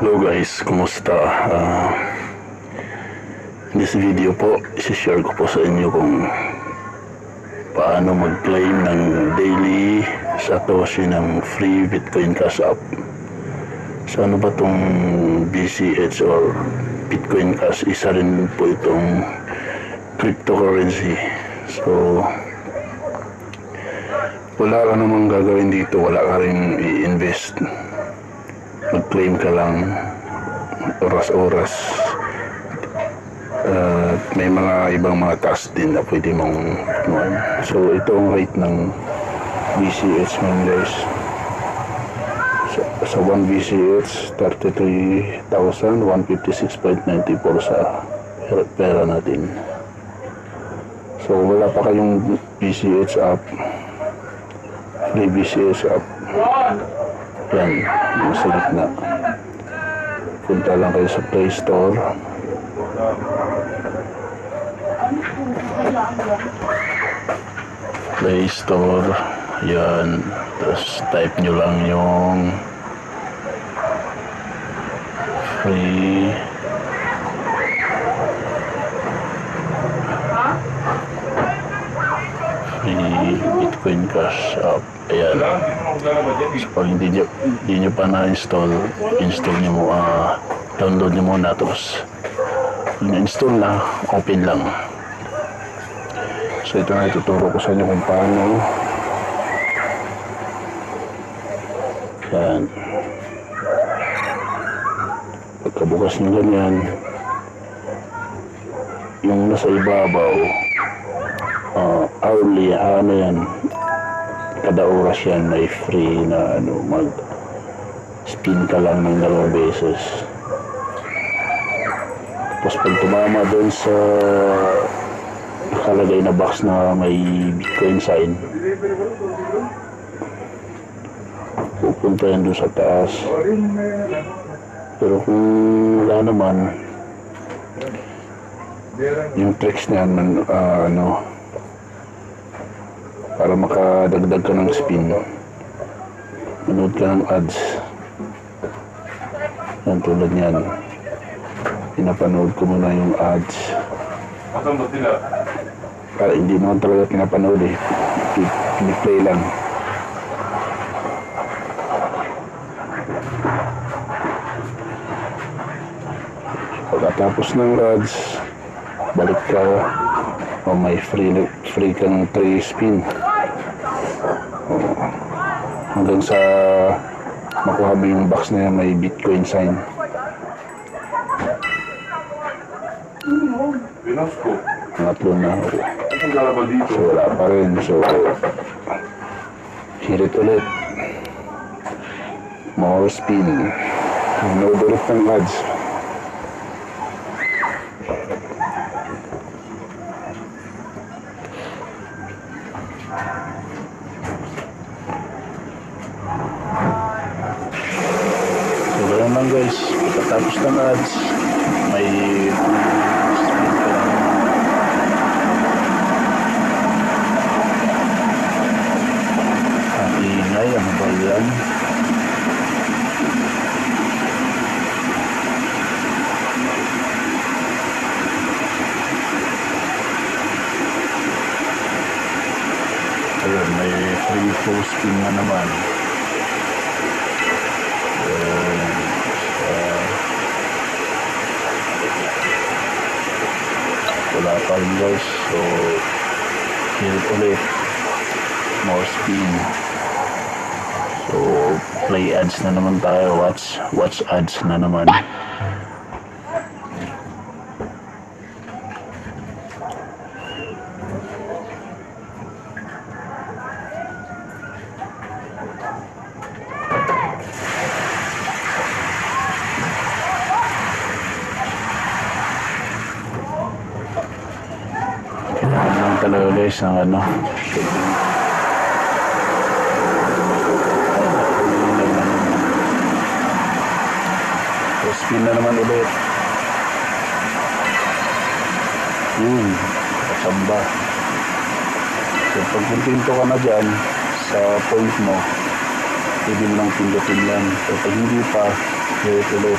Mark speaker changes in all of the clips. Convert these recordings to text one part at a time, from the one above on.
Speaker 1: Hello guys, kumusta? In this video po, isi-share ko po sa inyo kung paano mag-claim ng daily satoshi ng free Bitcoin Cash App. So ano ba itong BCH or Bitcoin Cash? Isa rin po itong cryptocurrency. So wala ka namang gagawin dito, wala ka rin i-invest. Mag-claim ka lang oras-oras. May mga ibang mga task din na pwede mong so ito ang rate ng BCH ngayon guys. Sa 1 BCH 33,156.94 sa pera natin. So wala pa kayong BCH app, free BCH app, yan, nasa gitna. Punta lang kayo sa Play Store. Play Store, yan. Tapos type nyo lang yung free Bitcoin Cash App. Ayan. So pag hindi nyo pa na-install, install nyo mo, download nyo muna. Tapos pag na-install na, open lang. So ito na ituturo ko sa inyo kung paano. Yan. Pagkabukas nyo ganyan, yung nasa ibabaw, hourly, ano yan, kada oras yan may free na mag spin ka lang ng 2 beses. Tapos pag tumama doon sa nakalagay na box na may Bitcoin sign, pupunta yan doon sa taas. Pero kung wala naman, yung tricks niyan, para makadagdag ka ng spin, manood ka ng ads. Yan, tulad niyan, pinapanood ko muna yung ads para hindi naman talaga pinapanood piniplay lang. Pagkatapos ng ads, balik ka, may free kang 3 spin hanggang sa makuha mo yung box na yan may Bitcoin sign. Pangatlo na. So wala pa rin. So hit it ulit, more spin, no ulit ng ads. So ganoon lang guys, pagkatapos ng ads may spin ka lang. Ang ingay, ang bayan. Ayun, may free full spin na naman. Wala pa rin guys. So hit ulit, more spin. So play ads na naman tayo. Watch ads na naman. Talaga guys ang spin na naman ulit. Kasamba. So pag pumpinto ka na dyan sa point mo, pwede mo lang pindutin lang. So pag hindi pa, Tuloy.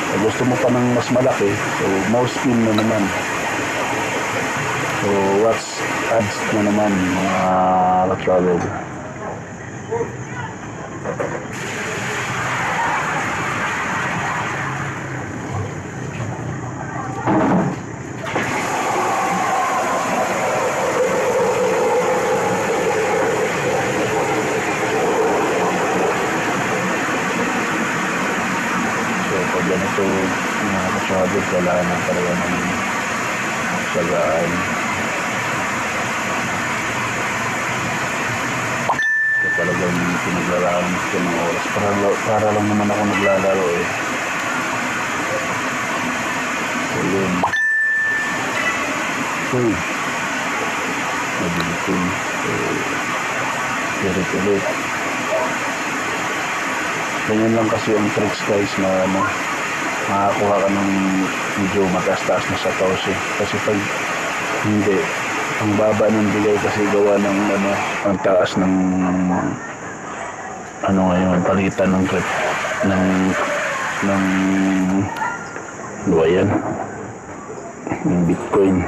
Speaker 1: Kung gusto mo pa ng mas malaki, so more spin na naman. So what's adds na naman mga ka-travel. Ganito mga kasyado, kailangan talaga ng sagaan. So talagang pinaglalaan ko ng oras para lang naman ako naglalaro eh. So yun. Mabilisin. So ulit. Ganyan lang kasi ang tricks guys na makakuha ka ng medyo mataas-taas na satoshi. Kasi pag hindi, ang baba ng bigay kasi gawa ng ang taas ng ngayon, palitan ng ano ba yan? Ng Bitcoin.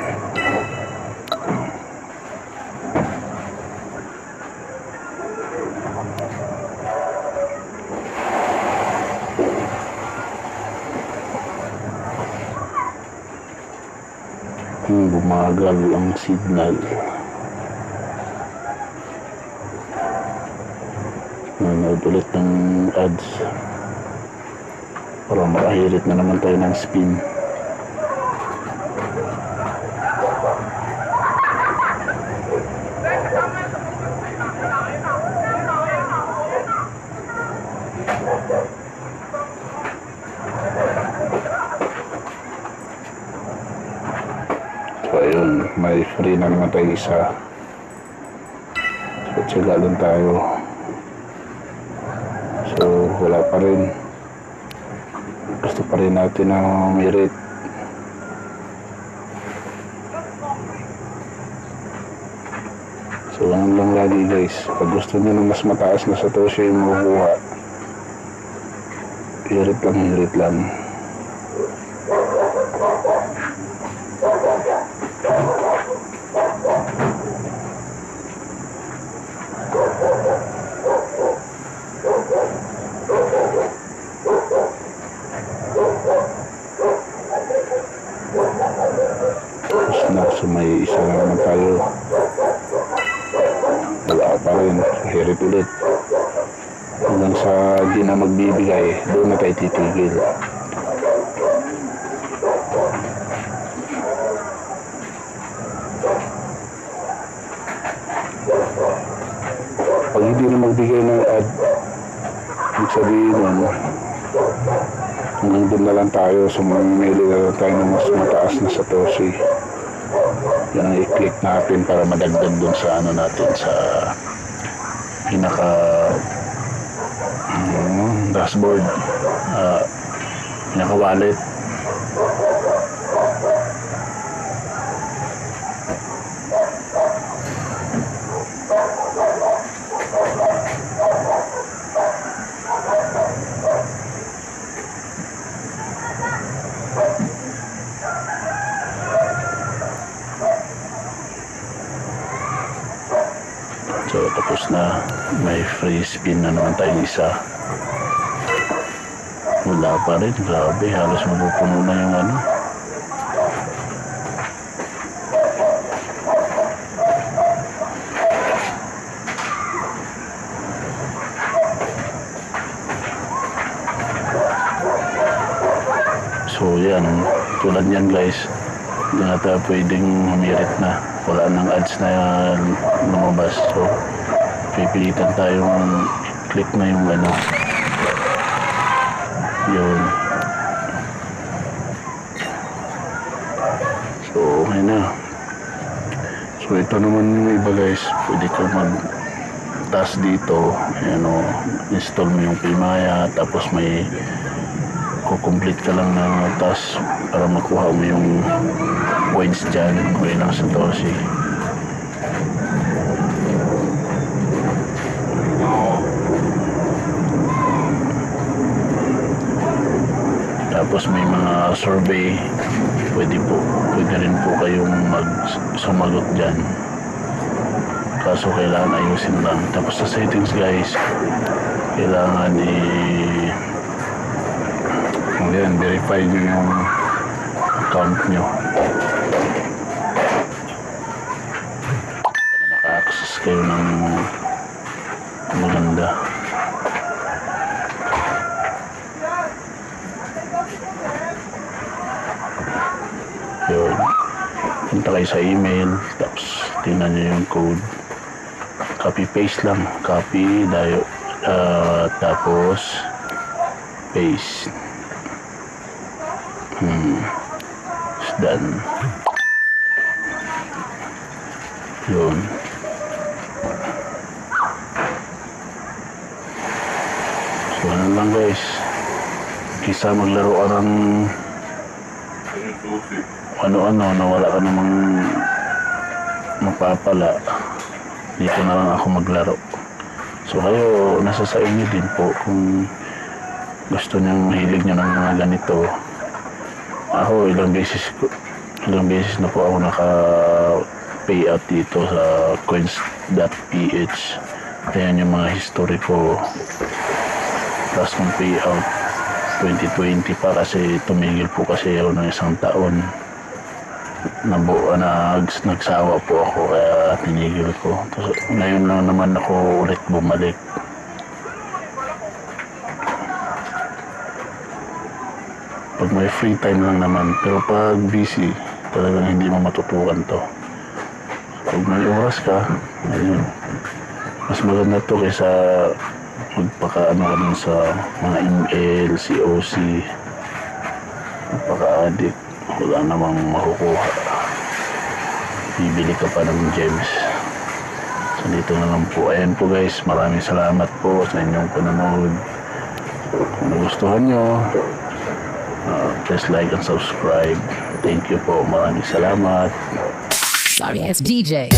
Speaker 1: Bumagal ang signal. Nanood ulit ng ads para makahirit na naman tayo ng spin. So ayun, may free na naman tayo isa. So tsaga lang tayo. So wala pa rin. Gusto pa rin natin na umirit. So ganun lang lagi guys. Pag gusto nyo ng mas mataas na satoshi yung makukuha, hirit lang. So may isa na naman tayo. Wala pa rin. Hirit ulit. Hanggang sa di na magbibigay, doon na tayo titigil. Pag hindi na magbigay ng ad, ibig sabihin nun, hanggang doon na lang tayo. So mamimili na lang tayo ng mas mataas na satoshi. Yan ang i-click natin para madagdag dun sa natin sa pinaka dashboard, pinaka wallet. So tapos na, may free spin na naman tayong isa. Wala pa rin, grabe, halos mapupuno na yung So yan, tulad yan guys, hindi na tayo pwedeng humirit na. Wala nang ads na lumabas. So pipilitan tayong click na yung yun. So okay na. So ito naman yung iba guys, pwede ka mag-task dito, install mo yung Pimaya, tapos may kukomplete ka lang ng task para makuha mo yung points dyan o ilang satoshi. Tapos may mga survey, pwede rin po kayong sumagot dyan. Kaso kailangan ayusin lang. Tapos sa settings guys, kailangan verify nyo yung account nyo. Naka-access kayo ng maganda. Yun. Punta kayo sa email, tapos tingnan nyo yung code. Copy-paste lang. Copy, tapos paste. It's done. Yun. So, ano lang guys. Kisa maglaro arang ano-ano na wala ka namang mapapala. Dito na lang ako maglaro. So kayo, nasa sa inyo din po kung gusto niyang mahilig niyo ng mga ganito. Ako ilang beses na po ako naka-payout dito sa Coins.Ph. Ayan yung mga history ko. Tapos ng payout 2020 pa kasi tumigil po kasi ako ng isang taon. Nagsawa po ako kaya tinigil ko. Tapos, ngayon lang naman ako ulit bumalik. Pag may free time lang naman, pero pag busy talagang hindi mo matutukan to. Pag may oras ka, ayun, mas maganda to kaysa magpaka-ano ka dun sa mga ML, COC, magpaka-addict. Wala namang makukuha. Bibili ka pa ng gems. So dito na lang po. Ayan po guys, maraming salamat po sa inyong panonood. Kung nagustuhan nyo, please like and subscribe. Thank you po. Maraming salamat.
Speaker 2: Sorry, it's DJ.